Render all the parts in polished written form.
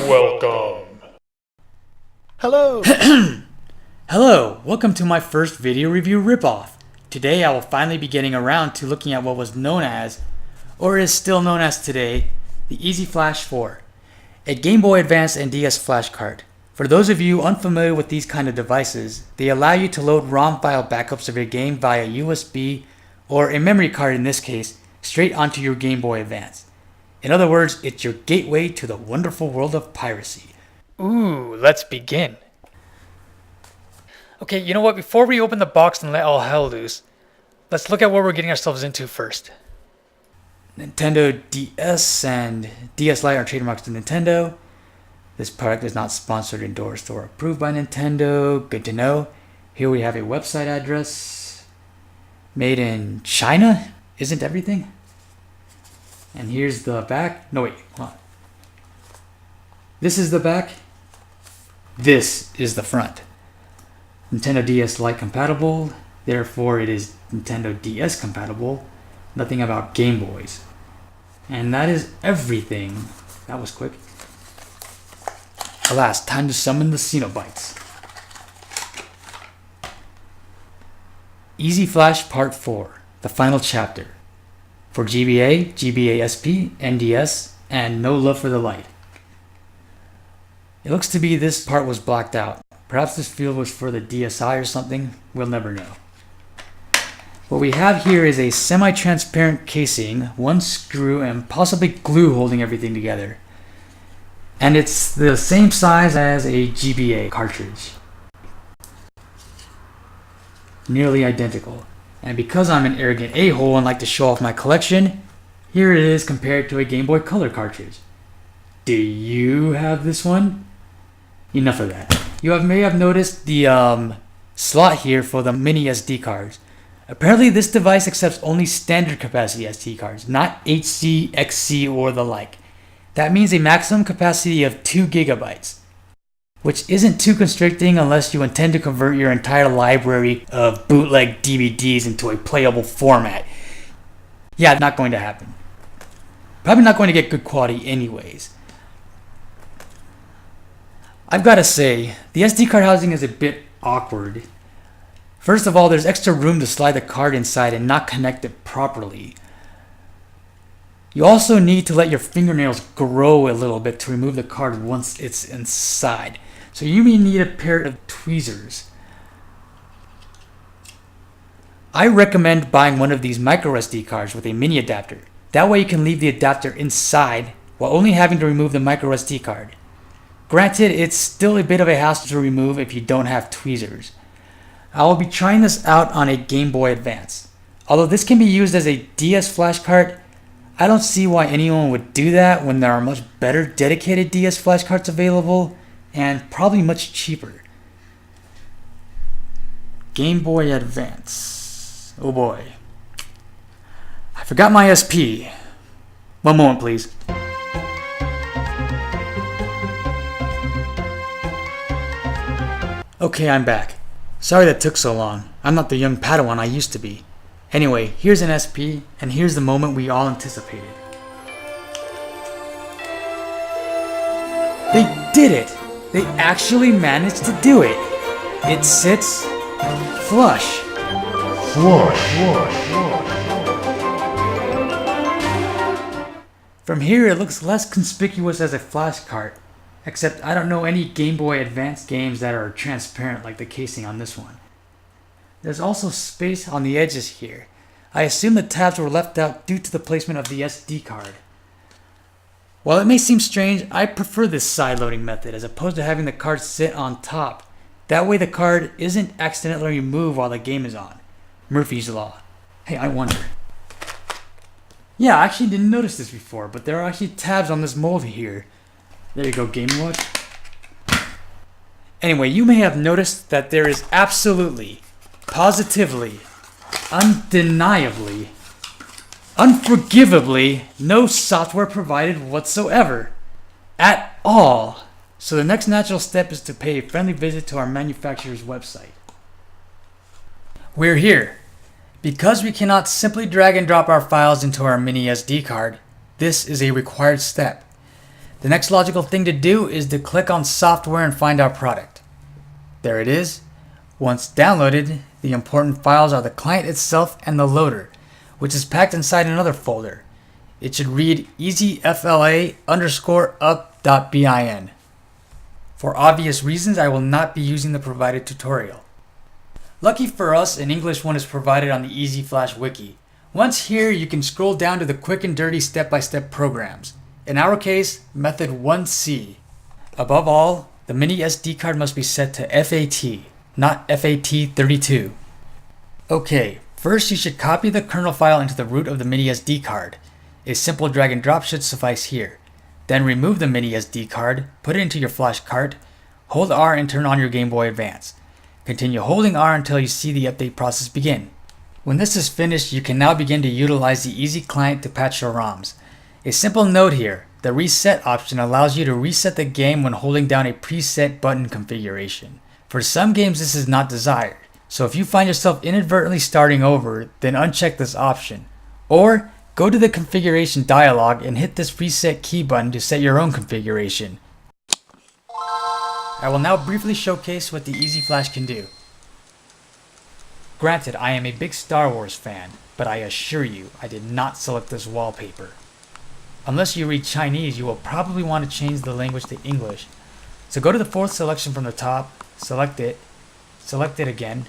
Welcome. Hello! Hello, welcome to my first video review ripoff. Today I will finally be getting around to looking at what was known as, or is still known as today, the Easy Flash 4, a Game Boy Advance and DS flash card. For those of you unfamiliar with these kind of devices, they allow you to load ROM file backups of your game via USB, or a memory card in this case, straight onto your Game Boy Advance. In other words, it's your gateway to the wonderful world of piracy. Ooh, let's begin. Okay, you know what? Before we open the box and let all hell loose, let's look at what we're getting ourselves into first. Nintendo DS and DS Lite are trademarks of Nintendo. This product is not sponsored, endorsed, or approved by Nintendo. Good to know. Here we have a website address. Made in China? Isn't everything? And here's the back. No, wait, hold on. This is the back. This is the front. Nintendo DS Lite compatible, therefore it is Nintendo DS compatible. Nothing about Game Boys. And that is everything. That was quick. Alas, time to summon the Cenobites. Easy Flash Part 4, the final chapter. For GBA, GBA SP, NDS, and No Love for the Light. It looks to be this part was blacked out. Perhaps this field was for the DSi or something, we'll never know. What we have here is a semi-transparent casing, one screw, and possibly glue holding everything together. And it's the same size as a GBA cartridge. Nearly identical. And because I'm an arrogant a-hole and like to show off my collection, here it is compared to a Game Boy Color cartridge. Do you have this one? Enough of that. You may have noticed the slot here for the mini SD cards. Apparently this device accepts only standard capacity SD cards, not HC, XC, or the like. That means a maximum capacity of 2 gigabytes, which isn't too constricting unless you intend to convert your entire library of bootleg DVDs into a playable format. Yeah, not going to happen. Probably not going to get good quality anyways. I've got to say, the SD card housing is a bit awkward. First of all, there's extra room to slide the card inside and not connect it properly. You also need to let your fingernails grow a little bit to remove the card once it's inside. So you may need a pair of tweezers. I recommend buying one of these micro SD cards with a mini adapter. That way you can leave the adapter inside while only having to remove the micro SD card. Granted, it's still a bit of a hassle to remove if you don't have tweezers. I will be trying this out on a Game Boy Advance. Although this can be used as a DS flash card, I don't see why anyone would do that when there are much better dedicated DS flash cards available and probably much cheaper. Game Boy Advance. Oh boy. I forgot my SP. One moment, please. Okay, I'm back. Sorry that took so long. I'm not the young Padawan I used to be. Anyway, here's an SP, and here's the moment we all anticipated. They did it! They actually managed to do it! It sits flush. From here, it looks less conspicuous as a flash card. Except I don't know any Game Boy Advance games that are transparent like the casing on this one. There's also space on the edges here. I assume the tabs were left out due to the placement of the SD card. While it may seem strange, I prefer this side loading method as opposed to having the card sit on top. That way the card isn't accidentally removed while the game is on. Murphy's Law. Hey, I wonder. Yeah, I actually didn't notice this before, but there are actually tabs on this mold here. There you go, Game Watch. Anyway, you may have noticed that there is absolutely, positively, undeniably, unforgivably no software provided whatsoever. At all. So the next natural step is to pay a friendly visit to our manufacturer's website. We're here. Because we cannot simply drag and drop our files into our mini SD card, this is a required step. The next logical thing to do is to click on software and find our product. There it is. Once downloaded, the important files are the client itself and the loader, which is packed inside another folder. It should read easyfla_up.bin. For obvious reasons, I will not be using the provided tutorial. Lucky for us, an English one is provided on the EasyFlash wiki. Once here, you can scroll down to the quick and dirty step-by-step programs. In our case, method 1C. Above all, the mini SD card must be set to FAT, not FAT32. Okay, first you should copy the kernel file into the root of the mini SD card. A simple drag and drop should suffice here. Then remove the mini SD card, put it into your flash cart, hold R and turn on your Game Boy Advance. Continue holding R until you see the update process begin. When this is finished, you can now begin to utilize the Easy Client to patch your ROMs. A simple note here, the reset option allows you to reset the game when holding down a preset button configuration. For some games this is not desired, so if you find yourself inadvertently starting over, then uncheck this option. Or go to the configuration dialog and hit this reset key button to set your own configuration. I will now briefly showcase what the EasyFlash can do. Granted, I am a big Star Wars fan, but I assure you, I did not select this wallpaper. Unless you read Chinese, you will probably want to change the language to English. So go to the fourth selection from the top, select it again,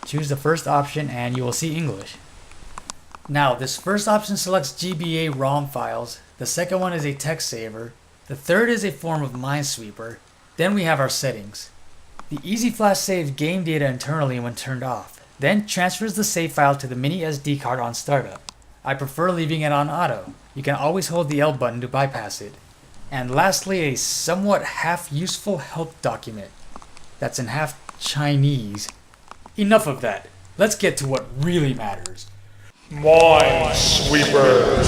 choose the first option, and you will see English. Now, this first option selects GBA ROM files, the second one is a text saver, the third is a form of Minesweeper, then we have our settings. The EasyFlash saves game data internally when turned off, then transfers the save file to the mini SD card on startup. I prefer leaving it on auto. You can always hold the L button to bypass it. And lastly, a somewhat half-useful help document. That's in half Chinese. Enough of that. Let's get to what really matters. Minesweeper.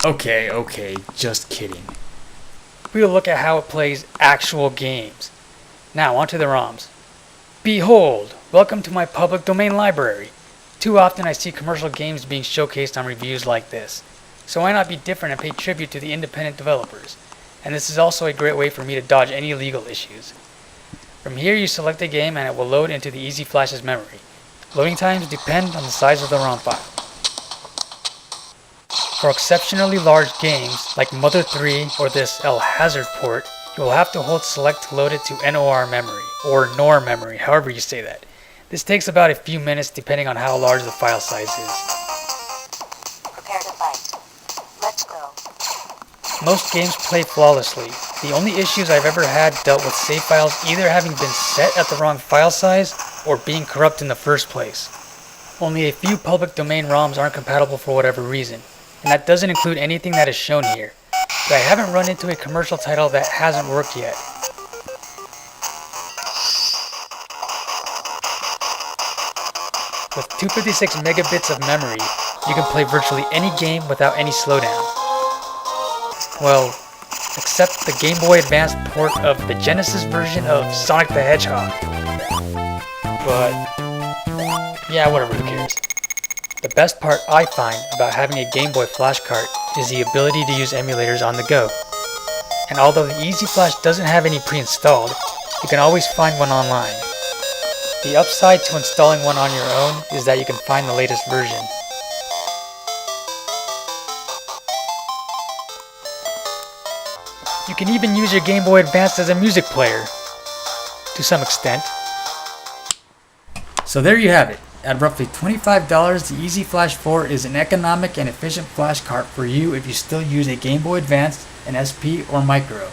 Okay, just kidding. We'll look at how it plays actual games. Now onto the ROMs. Behold, welcome to my public domain library. Too often I see commercial games being showcased on reviews like this, so why not be different and pay tribute to the independent developers? And this is also a great way for me to dodge any legal issues. From here you select a game and it will load into the EasyFlash's memory. Loading times depend on the size of the ROM file. For exceptionally large games, like Mother 3 or this El Hazard port, you will have to hold select to load it to NOR memory, or NOR memory, however you say that. This takes about a few minutes depending on how large the file size is. Prepare to fight. Let's go. Most games play flawlessly. The only issues I've ever had dealt with save files either having been set at the wrong file size or being corrupt in the first place. Only a few public domain ROMs aren't compatible for whatever reason, and that doesn't include anything that is shown here. But I haven't run into a commercial title that hasn't worked yet. With 256 megabits of memory, you can play virtually any game without any slowdown. Well, except the Game Boy Advance port of the Genesis version of Sonic the Hedgehog. But yeah, whatever, who cares. The best part I find about having a Game Boy flash cart is the ability to use emulators on the go. And although the EasyFlash doesn't have any pre-installed, you can always find one online. The upside to installing one on your own is that you can find the latest version. You can even use your Game Boy Advance as a music player, to some extent. So there you have it. At roughly $25, the EasyFlash 4 is an economic and efficient flash cart for you if you still use a Game Boy Advance, an SP, or Micro.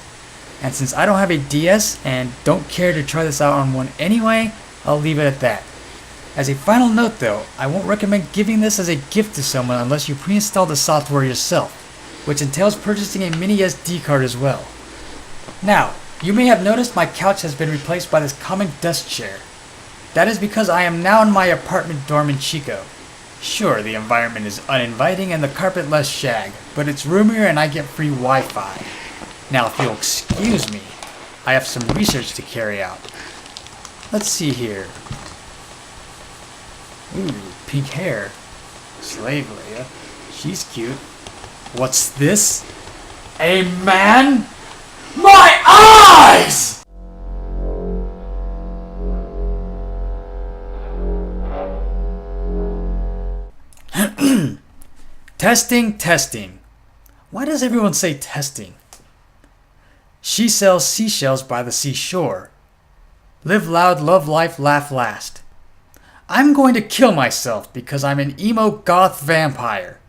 And since I don't have a DS and don't care to try this out on one anyway, I'll leave it at that. As a final note though, I won't recommend giving this as a gift to someone unless you pre-install the software yourself, which entails purchasing a mini SD card as well. Now, you may have noticed my couch has been replaced by this common desk chair. That is because I am now in my apartment dorm in Chico. Sure, the environment is uninviting and the carpet less shag, but it's roomier and I get free Wi-Fi. Now if you'll excuse me, I have some research to carry out. Let's see here. Ooh, pink hair. Slave Leia. She's cute. What's this? A man? My eyes! Testing, testing. Why does everyone say testing? She sells seashells by the seashore. Live loud, love life, laugh last. I'm going to kill myself because I'm an emo goth vampire.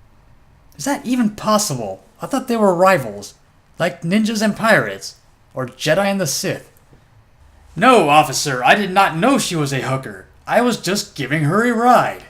Is that even possible? I thought they were rivals, like ninjas and pirates, or Jedi and the Sith. No, officer, I did not know she was a hooker. I was just giving her a ride.